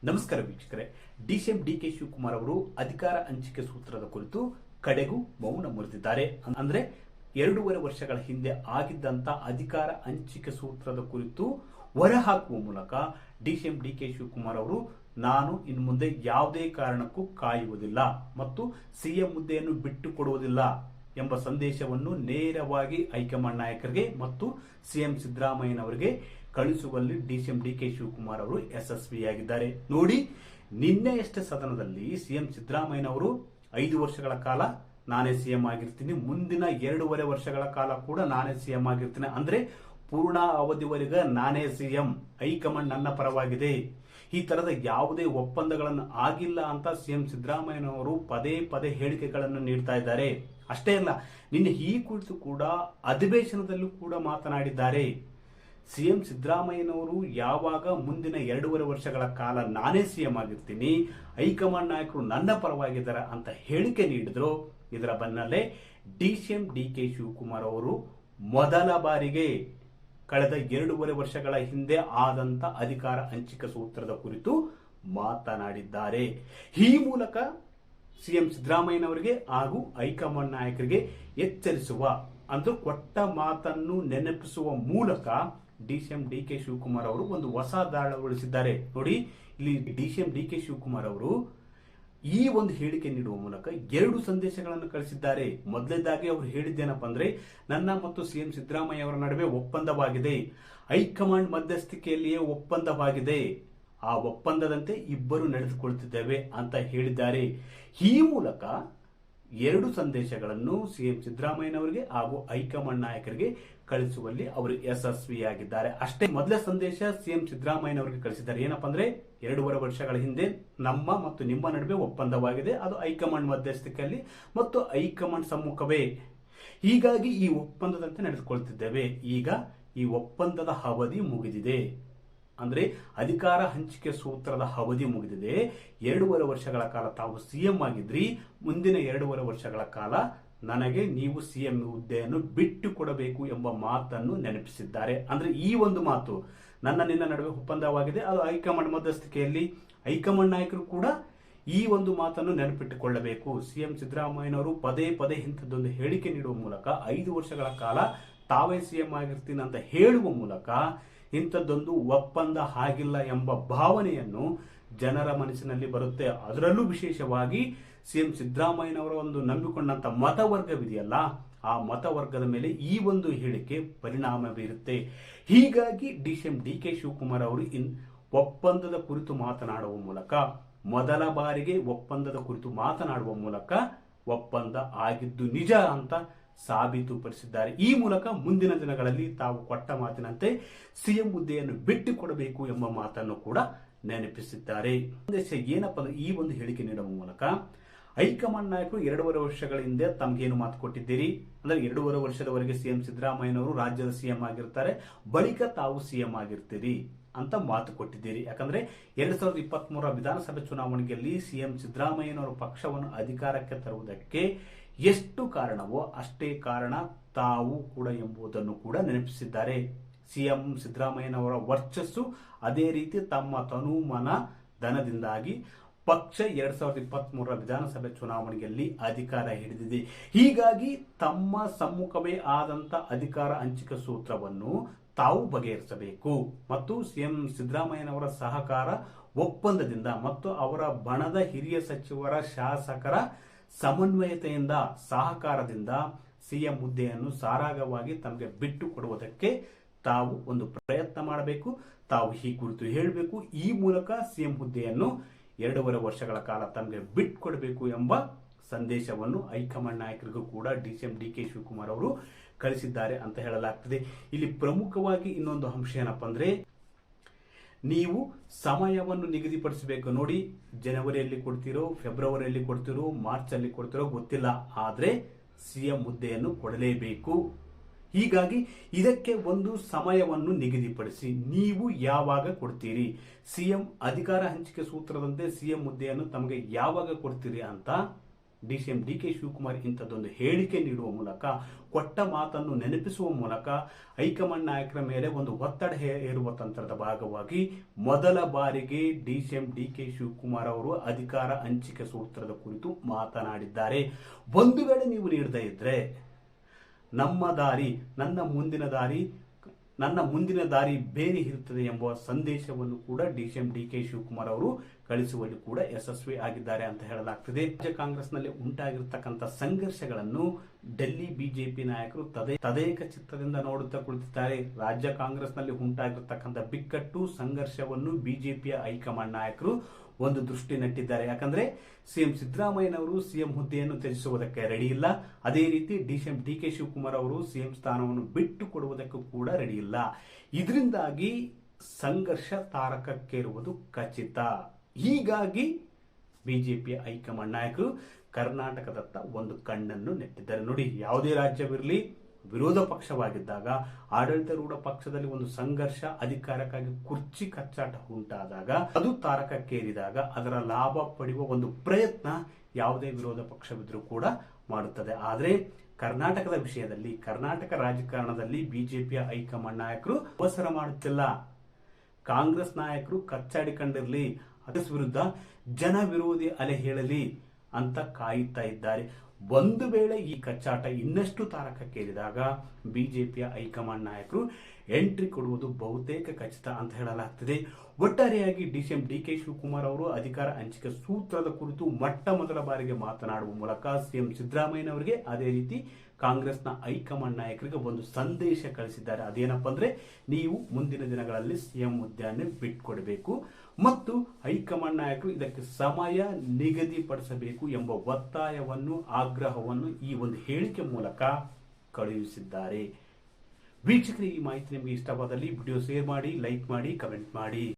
ನಮಸ್ಕಾರ ವೀಕ್ಷಕರೇ. DCM DK Shivakumar ಅವರು ಅಧಿಕಾರ ಹಂಚಿಕೆ ಸೂತ್ರದ ಕುರಿತು ಕಡೆಗೂ ಮೌನ ಮುರಿದಿದ್ದಾರೆ. ಅಂದ್ರೆ 2.5 ವರ್ಷಗಳ ಹಿಂದೆ ಆಗಿದ್ದಂತ ಅಧಿಕಾರ ಹಂಚಿಕೆ ಸೂತ್ರದ ಕುರಿತು ಹೊರಹಾಕುವ ಮೂಲಕ ಡಿಸಿಎಂ ಡಿಕೆ ಶಿವಕುಮಾರ್ ಅವರು ನಾನು ಇನ್ನು ಮುಂದೆ ಯಾವುದೇ ಕಾರಣಕ್ಕೂ ಕಾಯುವುದಿಲ್ಲ ಮತ್ತು ಸಿಎಂ ಹುದ್ದೆಯನ್ನು ಬಿಟ್ಟು ಕೊಡುವುದಿಲ್ಲ ಎಂಬ ಸಂದೇಶವನ್ನು ನೇರವಾಗಿ ಹೈಕಮಾಂಡ್ ನಾಯಕರಿಗೆ ಮತ್ತು ಸಿಎಂ ಸಿದ್ದರಾಮಯ್ಯನವರಿಗೆ ಕಳಿಸುವಲ್ಲಿ ಡಿಸಿಎಂ ಡಿಕೆ ಶಿವಕುಮಾರ್ ಅವರು ಯಶಸ್ವಿಯಾಗಿದ್ದಾರೆ. ನೋಡಿ, ನಿನ್ನೆಯಷ್ಟೇ ಸದನದಲ್ಲಿ ಸಿಎಂ ಸಿದ್ದರಾಮಯ್ಯನವರು 5 ವರ್ಷಗಳ ಕಾಲ ನಾನೇ ಸಿಎಂ ಆಗಿರ್ತೀನಿ, ಮುಂದಿನ 2.5 ವರ್ಷಗಳ ಕಾಲ ಕೂಡ ನಾನೇ ಸಿಎಂ ಆಗಿರ್ತೀನಿ, ಅಂದ್ರೆ ಪೂರ್ಣ ಅವಧಿವರೆಗೆ ನಾನೇ ಸಿಎಂ, ಹೈಕಮಾಂಡ್ ನನ್ನ ಪರವಾಗಿದೆ, ಈ ತರದ ಯಾವುದೇ ಒಪ್ಪಂದಗಳನ್ನು ಆಗಿಲ್ಲ ಅಂತ ಸಿಎಂ ಸಿದ್ದರಾಮಯ್ಯನವರು ಪದೇ ಪದೇ ಹೇಳಿಕೆಗಳನ್ನು ನೀಡ್ತಾ ಇದ್ದಾರೆ. ಅಷ್ಟೇ ಅಲ್ಲ, ನಿನ್ನೆ ಈ ಕುರಿತು ಕೂಡ ಅಧಿವೇಶನದಲ್ಲೂ ಕೂಡ ಮಾತನಾಡಿದ್ದಾರೆ. ಸಿಎಂ ಸಿದ್ದರಾಮಯ್ಯನವರು ಯಾವಾಗ ಮುಂದಿನ 2.5 ವರ್ಷಗಳ ಕಾಲ ನಾನೇ ಸಿಎಂ ಆಗಿರ್ತೀನಿ, ಹೈಕಮಾಂಡ್ ನಾಯಕರು ನನ್ನ ಪರವಾಗಿದ್ದಾರೆ ಅಂತ ಹೇಳಿಕೆ ನೀಡಿದ್ರು, ಇದರ ಬೆನ್ನಲ್ಲೇ ಡಿಸಿಎಂ ಡಿಕೆ ಶಿವಕುಮಾರ್ ಅವರು ಮೊದಲ ಬಾರಿಗೆ ಕಳೆದ 2.5 ವರ್ಷಗಳ ಹಿಂದೆ ಆದಂತ ಅಧಿಕಾರ ಹಂಚಿಕೆ ಸೂತ್ರದ ಕುರಿತು ಮಾತನಾಡಿದ್ದಾರೆ. ಈ ಮೂಲಕ ಸಿಎಂ ಸಿದ್ದರಾಮಯ್ಯನವರಿಗೆ ಹಾಗೂ ಹೈಕಮಾಂಡ್ ನಾಯಕರಿಗೆ ಎಚ್ಚರಿಸುವ ಅಂದ್ರೆ ಕೊಟ್ಟ ಮಾತನ್ನು ನೆನಪಿಸುವ ಮೂಲಕ ಡಿಸಿಎಂ ಡಿಕೆ ಶಿವಕುಮಾರ್ ಅವರು ಒಂದು ಹೊಸ ದಾಳವಳಿಸಿದ್ದಾರೆ. ನೋಡಿ, ಇಲ್ಲಿ ಡಿಸಿಎಂ ಡಿಕೆ ಶಿವಕುಮಾರ್ ಅವರು ಈ ಒಂದು ಹೇಳಿಕೆ ನೀಡುವ ಮೂಲಕ 2 ಸಂದೇಶಗಳನ್ನು ಕಳಿಸಿದ್ದಾರೆ. ಮೊದಲನೇದಾಗಿ ಅವರು ಹೇಳಿದ್ದೇನಪ್ಪ ಅಂದ್ರೆ, ನನ್ನ ಮತ್ತು ಸಿಎಂ ಸಿದ್ದರಾಮಯ್ಯ ಅವರ ನಡುವೆ ಒಪ್ಪಂದವಾಗಿದೆ, ಹೈಕಮಾಂಡ್ ಮಧ್ಯಸ್ಥಿಕೆಯಲ್ಲಿಯೇ ಒಪ್ಪಂದವಾಗಿದೆ, ಆ ಒಪ್ಪಂದದಂತೆ ಇಬ್ಬರು ನಡೆದುಕೊಳ್ಳುತ್ತಿದ್ದೇವೆ ಅಂತ ಹೇಳಿದ್ದಾರೆ. ಈ ಮೂಲಕ 2 ಸಂದೇಶಗಳನ್ನು ಸಿಎಂ ಸಿದ್ದರಾಮಯ್ಯನವರಿಗೆ ಹಾಗೂ ಹೈಕಮಾಂಡ್ ನಾಯಕರಿಗೆ ಕಳಿಸುವಲ್ಲಿ ಅವರು ಯಶಸ್ವಿಯಾಗಿದ್ದಾರೆ. ಅಷ್ಟೇ, ಮೊದಲ ಸಂದೇಶ ಸಿಎಂ ಸಿದ್ದರಾಮಯ್ಯನವರಿಗೆ ಕಳಿಸಿದ್ದಾರೆ. ಏನಪ್ಪಾ ಅಂದ್ರೆ, 2.5 ವರ್ಷಗಳ ಹಿಂದೆ ನಮ್ಮ ಮತ್ತು ನಿಮ್ಮ ನಡುವೆ ಒಪ್ಪಂದವಾಗಿದೆ, ಅದು ಹೈಕಮಾಂಡ್ ಮಧ್ಯಸ್ಥಿಕೆಯಲ್ಲಿ ಮತ್ತು ಹೈಕಮಾಂಡ್ ಸಮ್ಮುಖವೇ, ಹೀಗಾಗಿ ಈ ಒಪ್ಪಂದದಂತೆ ನಡೆದುಕೊಳ್ತಿದ್ದೇವೆ. ಈಗ ಈ ಒಪ್ಪಂದದ ಅವಧಿ ಮುಗಿದಿದೆ, ಅಂದ್ರೆ ಅಧಿಕಾರ ಹಂಚಿಕೆ ಸೂತ್ರದ ಅವಧಿ ಮುಗಿದಿದೆ. 2.5 ವರ್ಷಗಳ ಕಾಲ ತಾವು ಸಿಎಂ ಆಗಿದ್ರಿ, ಮುಂದಿನ 2.5 ವರ್ಷಗಳ ಕಾಲ ನನಗೆ ನೀವು ಸಿಎಂ ಹುದ್ದೆಯನ್ನು ಬಿಟ್ಟು ಕೊಡಬೇಕು ಎಂಬ ಮಾತನ್ನು ನೆನಪಿಸಿದ್ದಾರೆ. ಅಂದ್ರೆ ಈ ಒಂದು ಮಾತು ನನ್ನ ನಿನ್ನ ನಡುವೆ ಒಪ್ಪಂದವಾಗಿದೆ, ಅದು ಹೈಕಮಾಂಡ್ ಮಧ್ಯಸ್ಥಿಕೆಯಲ್ಲಿ, ಹೈಕಮಾಂಡ್ ನಾಯಕರು ಕೂಡ ಈ ಒಂದು ಮಾತನ್ನು ನೆನಪಿಟ್ಟುಕೊಳ್ಳಬೇಕು. ಸಿಎಂ ಸಿದ್ದರಾಮಯ್ಯನವರು ಪದೇ ಪದೇ ಇಂಥದ್ದೊಂದು ಹೇಳಿಕೆ ನೀಡುವ ಮೂಲಕ 5 ವರ್ಷಗಳ ಕಾಲ ತಾವೇ ಸಿಎಂ ಆಗಿರ್ತೀನಿ ಅಂತ ಹೇಳುವ ಮೂಲಕ ಇಂಥದ್ದೊಂದು ಒಪ್ಪಂದ ಆಗಿಲ್ಲ ಎಂಬ ಭಾವನೆಯನ್ನು ಜನರ ಮನಸ್ಸಿನಲ್ಲಿ ಬರುತ್ತೆ. ಅದರಲ್ಲೂ ವಿಶೇಷವಾಗಿ ಸಿಎಂ ಸಿದ್ದರಾಮಯ್ಯನವರ ಒಂದು ನಂಬಿಕೊಂಡಂತ ಮತವರ್ಗವಿದೆಯಲ್ಲ, ಆ ಮತವರ್ಗದ ಮೇಲೆ ಈ ಒಂದು ಹೇಳಿಕೆ ಪರಿಣಾಮ ಬೀರುತ್ತೆ. ಹೀಗಾಗಿ ಡಿಸಿಎಂ ಡಿಕೆ ಶಿವಕುಮಾರ್ ಅವರು ಒಪ್ಪಂದದ ಕುರಿತು ಮಾತನಾಡುವ ಮೂಲಕ, ಮೊದಲ ಬಾರಿಗೆ ಒಪ್ಪಂದದ ಕುರಿತು ಮಾತನಾಡುವ ಮೂಲಕ ಒಪ್ಪಂದ ಆಗಿದ್ದು ನಿಜ ಅಂತ ಸಾಬೀತುಪಡಿಸಿದ್ದಾರೆ. ಈ ಮೂಲಕ ಮುಂದಿನ ದಿನಗಳಲ್ಲಿ ತಾವು ಕೊಟ್ಟ ಮಾತಿನಂತೆ ಸಿಎಂ ಹುದ್ದೆಯನ್ನು ಬಿಟ್ಟು ಕೊಡಬೇಕು ಎಂಬ ಮಾತನ್ನು ಕೂಡ ನೆನಪಿಸಿದ್ದಾರೆ. ಸಂದೇಶ ಏನಪ್ಪ ಅಂದ್ರೆ, ಈ ಒಂದು ಹೇಳಿಕೆ ನೀಡುವ ಮೂಲಕ ಹೈಕಮಾಂಡ್ ನಾಯಕರು 2.5 ವರ್ಷಗಳ ಹಿಂದೆ ತಮಗೇನು ಮಾತು ಕೊಟ್ಟಿದ್ದೀರಿ ಅಂದ್ರೆ, 2.5 ವರ್ಷದವರೆಗೆ ಸಿಎಂ ಸಿದ್ದರಾಮಯ್ಯನವರು ರಾಜ್ಯದ ಸಿಎಂ ಆಗಿರ್ತಾರೆ, ಬಳಿಕ ತಾವು ಸಿಎಂ ಆಗಿರ್ತೀರಿ ಅಂತ ಮಾತು ಕೊಟ್ಟಿದ್ದೀರಿ. ಯಾಕಂದ್ರೆ 2023 ವಿಧಾನಸಭೆ ಚುನಾವಣೆಯಲ್ಲಿ ಸಿಎಂ ಸಿದ್ದರಾಮಯ್ಯನವರ ಪಕ್ಷವನ್ನು ಅಧಿಕಾರಕ್ಕೆ ತರುವುದಕ್ಕೆ ಎಷ್ಟು ಕಾರಣವೋ ಅಷ್ಟೇ ಕಾರಣ ತಾವು ಕೂಡ ಎಂಬುದನ್ನು ಕೂಡ ನೆನಪಿಸಿದ್ದಾರೆ. ಸಿಎಂ ಸಿದ್ದರಾಮಯ್ಯನವರ ವರ್ಚಸ್ಸು ಅದೇ ರೀತಿ ತಮ್ಮ ತನುಮನ ಧನದಿಂದಾಗಿ ಪಕ್ಷ 2023 ವಿಧಾನಸಭೆ ಚುನಾವಣೆಯಲ್ಲಿ ಅಧಿಕಾರ ಹಿಡಿದಿದೆ. ಹೀಗಾಗಿ ತಮ್ಮ ಸಮ್ಮುಖವೇ ಆದಂತ ಅಧಿಕಾರ ಹಂಚಿಕೆ ಸೂತ್ರವನ್ನು ತಾವು ಬಗೆಹರಿಸಬೇಕು ಮತ್ತು ಸಿಎಂ ಸಿದ್ದರಾಮಯ್ಯನವರ ಸಹಕಾರ ಒಪ್ಪಂದದಿಂದ ಮತ್ತು ಅವರ ಬಣದ ಹಿರಿಯ ಸಚಿವರ ಶಾಸಕರ ಸಮನ್ವಯತೆಯಿಂದ ಸಹಕಾರದಿಂದ ಸಿಎಂ ಹುದ್ದೆಯನ್ನು ಸಾರಾಗವಾಗಿ ತಮಗೆ ಬಿಟ್ಟು ಕೊಡುವುದಕ್ಕೆ ತಾವು ಒಂದು ಪ್ರಯತ್ನ ಮಾಡಬೇಕು, ತಾವು ಈ ಕುರಿತು ಹೇಳಬೇಕು. ಈ ಮೂಲಕ ಸಿಎಂ ಹುದ್ದೆಯನ್ನು 2.5 ವರ್ಷಗಳ ಕಾಲ ತಮಗೆ ಬಿಟ್ಟು ಕೊಡಬೇಕು ಎಂಬ ಸಂದೇಶವನ್ನು ಹೈಕಮಾಂಡ್ ನಾಯಕರಿಗೂ ಕೂಡ ಡಿಸಿಎಂ ಡಿಕೆ ಶಿವಕುಮಾರ್ ಅವರು ಕಳಿಸಿದ್ದಾರೆ ಅಂತ ಹೇಳಲಾಗ್ತದೆ. ಇಲ್ಲಿ ಪ್ರಮುಖವಾಗಿ ಇನ್ನೊಂದು ಅಂಶ ಏನಪ್ಪಾ ಅಂದ್ರೆ, ನೀವು ಸಮಯವನ್ನು ನಿಗದಿಪಡಿಸಬೇಕು. ನೋಡಿ, ಜನವರಿಯಲ್ಲಿ ಕೊಡ್ತಿರೋ, ಫೆಬ್ರವರಿಯಲ್ಲಿ ಕೊಡ್ತಿರೋ, ಮಾರ್ಚ್ ಅಲ್ಲಿ ಕೊಡ್ತಿರೋ ಗೊತ್ತಿಲ್ಲ, ಆದ್ರೆ ಸಿಎಂ ಹುದ್ದೆಯನ್ನು ಕೊಡಲೇಬೇಕು. ಹೀಗಾಗಿ ಇದಕ್ಕೆ ಒಂದು ಸಮಯವನ್ನು ನಿಗದಿಪಡಿಸಿ, ನೀವು ಯಾವಾಗ ಕೊಡ್ತೀರಿ, ಸಿಎಂ ಅಧಿಕಾರ ಹಂಚಿಕೆ ಸೂತ್ರದಂತೆ ಸಿಎಂ ಹುದ್ದೆಯನ್ನು ತಮಗೆ ಯಾವಾಗ ಕೊಡ್ತೀರಿ ಅಂತ ಡಿಸಿಎಂ ಡಿಕೆ ಶಿವಕುಮಾರ್ ಇಂಥದ್ದೊಂದು ಹೇಳಿಕೆ ನೀಡುವ ಮೂಲಕ, ಕೊಟ್ಟ ಮಾತನ್ನು ನೆನಪಿಸುವ ಮೂಲಕ ಹೈಕಮಾಂಡ್ ನಾಯಕರ ಮೇಲೆ ಒಂದು ಒತ್ತಡ ಹೇರುವ ತಂತ್ರದ ಭಾಗವಾಗಿ ಮೊದಲ ಬಾರಿಗೆ ಡಿಸಿಎಂ ಡಿಕೆ ಶಿವಕುಮಾರ್ ಅವರು ಅಧಿಕಾರ ಹಂಚಿಕೆ ಸೂತ್ರದ ಕುರಿತು ಮಾತನಾಡಿದ್ದಾರೆ. ಒಂದು ವೇಳೆ ನೀವು ನೀಡದೇ ಇದ್ರೆ ನಮ್ಮ ದಾರಿ ನನ್ನ ಮುಂದಿನ ದಾರಿ ಬೇರೆ ಇರುತ್ತದೆ ಎಂಬ ಸಂದೇಶವನ್ನು ಕೂಡ ಡಿಸಿಎಂ ಡಿಕೆ ಶಿವಕುಮಾರ್ ಅವರು ಕಳಿಸುವಲ್ಲಿ ಕೂಡ ಯಶಸ್ವಿ ಆಗಿದ್ದಾರೆ ಅಂತ ಹೇಳಲಾಗ್ತಿದೆ. ರಾಜ್ಯ ಕಾಂಗ್ರೆಸ್ನಲ್ಲಿ ಉಂಟಾಗಿರ್ತಕ್ಕಂಥ ಸಂಘರ್ಷಗಳನ್ನು ಡೆಲ್ಲಿ ಬಿಜೆಪಿ ನಾಯಕರು ತದೇಕ ಚಿತ್ತದಿಂದ ನೋಡುತ್ತಾ ಕುಳಿತಿದ್ದಾರೆ. ರಾಜ್ಯ ಕಾಂಗ್ರೆಸ್ನಲ್ಲಿ ಉಂಟಾಗಿರ್ತಕ್ಕಂಥ ಬಿಕ್ಕಟ್ಟು ಸಂಘರ್ಷವನ್ನು ಬಿಜೆಪಿಯ ಹೈಕಮಾಂಡ್ ನಾಯಕರು ಒಂದು ದೃಷ್ಟಿ ನೆಟ್ಟಿದ್ದಾರೆ. ಯಾಕಂದ್ರೆ ಸಿಎಂ ಸಿದ್ದರಾಮಯ್ಯನವರು ಸಿಎಂ ಹುದ್ದೆಯನ್ನು ತ್ಯಜಿಸುವುದಕ್ಕೆ ರೆಡಿ ಇಲ್ಲ. ಅದೇ ರೀತಿ ಡಿಸಿಎಂ ಡಿಕೆ ಶಿವಕುಮಾರ್ ಅವರು ಸಿಎಂ ಸ್ಥಾನವನ್ನು ಬಿಟ್ಟು ಕೊಡುವುದಕ್ಕೂ ಕೂಡ ರೆಡಿ ಇಲ್ಲ. ಇದರಿಂದಾಗಿ ಸಂಘರ್ಷ ತಾರಕಕ್ಕೇರುವುದು ಖಚಿತ. ಹೀಗಾಗಿ ಬಿಜೆಪಿಯ ಹೈಕಮಾಂಡ್ ನಾಯಕರು ಕರ್ನಾಟಕದತ್ತ ಒಂದು ಕಣ್ಣನ್ನು ನೆಟ್ಟಿದ್ದಾರೆ. ನೋಡಿ, ಯಾವುದೇ ರಾಜ್ಯವಿರಲಿ, ವಿರೋಧ ಪಕ್ಷವಾಗಿದ್ದಾಗ ಆಡಳಿತಾರೂಢ ಪಕ್ಷದಲ್ಲಿ ಒಂದು ಸಂಘರ್ಷ, ಅಧಿಕಾರಕ್ಕಾಗಿ ಕುರ್ಚಿ ಕಚ್ಚಾಟ ಉಂಟಾದಾಗ, ಅದು ತಾರಕಕ್ಕೇರಿದಾಗ ಅದರ ಲಾಭ ಪಡೆಯುವ ಒಂದು ಪ್ರಯತ್ನ ಯಾವುದೇ ವಿರೋಧ ಪಕ್ಷವಿದ್ರೂ ಕೂಡ ಮಾಡುತ್ತದೆ. ಆದರೆ ಕರ್ನಾಟಕದ ವಿಷಯದಲ್ಲಿ, ಕರ್ನಾಟಕ ರಾಜಕಾರಣದಲ್ಲಿ ಬಿಜೆಪಿಯ ಹೈಕಮಾಂಡ್ ನಾಯಕರು ಅವಸರ ಮಾಡುತ್ತಿಲ್ಲ. ಕಾಂಗ್ರೆಸ್ ನಾಯಕರು ಕಚ್ಚಾಡಿಕೊಂಡಿರಲಿ, ಅದರ ವಿರುದ್ಧ ಜನ ವಿರೋಧಿ ಅಲೆ ಹೇಳಲಿ ಅಂತ ಕಾಯುತ್ತಾ ಇದ್ದಾರೆ. ಒಂದು ವೇಳೆ ಈ ಕಚ್ಚಾಟ ಇನ್ನಷ್ಟು ತಾರಕಕ್ಕೇರಿದಾಗ ಬಿಜೆಪಿಯ ಹೈಕಮಾಂಡ್ ನಾಯಕರು ಎಂಟ್ರಿ ಕೊಡುವುದು ಬಹುತೇಕ ಖಚಿತ ಅಂತ ಹೇಳಲಾಗ್ತಿದೆ. ಒಟ್ಟಾರೆಯಾಗಿ ಡಿಸಿಎಂ ಡಿಕೆ ಶಿವಕುಮಾರ್ ಅವರು ಅಧಿಕಾರ ಹಂಚಿಕೆ ಸೂತ್ರದ ಕುರಿತು ಮೊದಲ ಬಾರಿಗೆ ಮಾತನಾಡುವ ಮೂಲಕ ಸಿಎಂ ಸಿದ್ದರಾಮಯ್ಯನವರಿಗೆ, ಅದೇ ರೀತಿ ಕಾಂಗ್ರೆಸ್ನ ಹೈಕಮಾಂಡ್ ನಾಯಕರಿಗೆ ಒಂದು ಸಂದೇಶ ಕಳಿಸಿದ್ದಾರೆ. ಅದೇನಪ್ಪ ಅಂದ್ರೆ, ನೀವು ಮುಂದಿನ ದಿನಗಳಲ್ಲಿ ಸಿಎಂ ಹುದ್ದೆಯನ್ನು ಬಿಟ್ಕೊಡಬೇಕು ಮತ್ತು ಹೈಕಮಾಂಡ್ ನಾಯಕರು ಇದಕ್ಕೆ ಸಮಯ ನಿಗದಿಪಡಿಸಬೇಕು ಎಂಬ ಒತ್ತಾಯವನ್ನು, ಆಗ್ರಹವನ್ನು ಈ ಒಂದು ಹೇಳಿಕೆ ಮೂಲಕ ಕಳುಹಿಸಿದ್ದಾರೆ. ವೀಕ್ಷಕರಿಗೆ ಈ ಮಾಹಿತಿ ನಿಮಗೆ ಇಷ್ಟವಾದಲ್ಲಿ ವಿಡಿಯೋ ಶೇರ್ ಮಾಡಿ, ಲೈಕ್ ಮಾಡಿ, ಕಮೆಂಟ್ ಮಾಡಿ.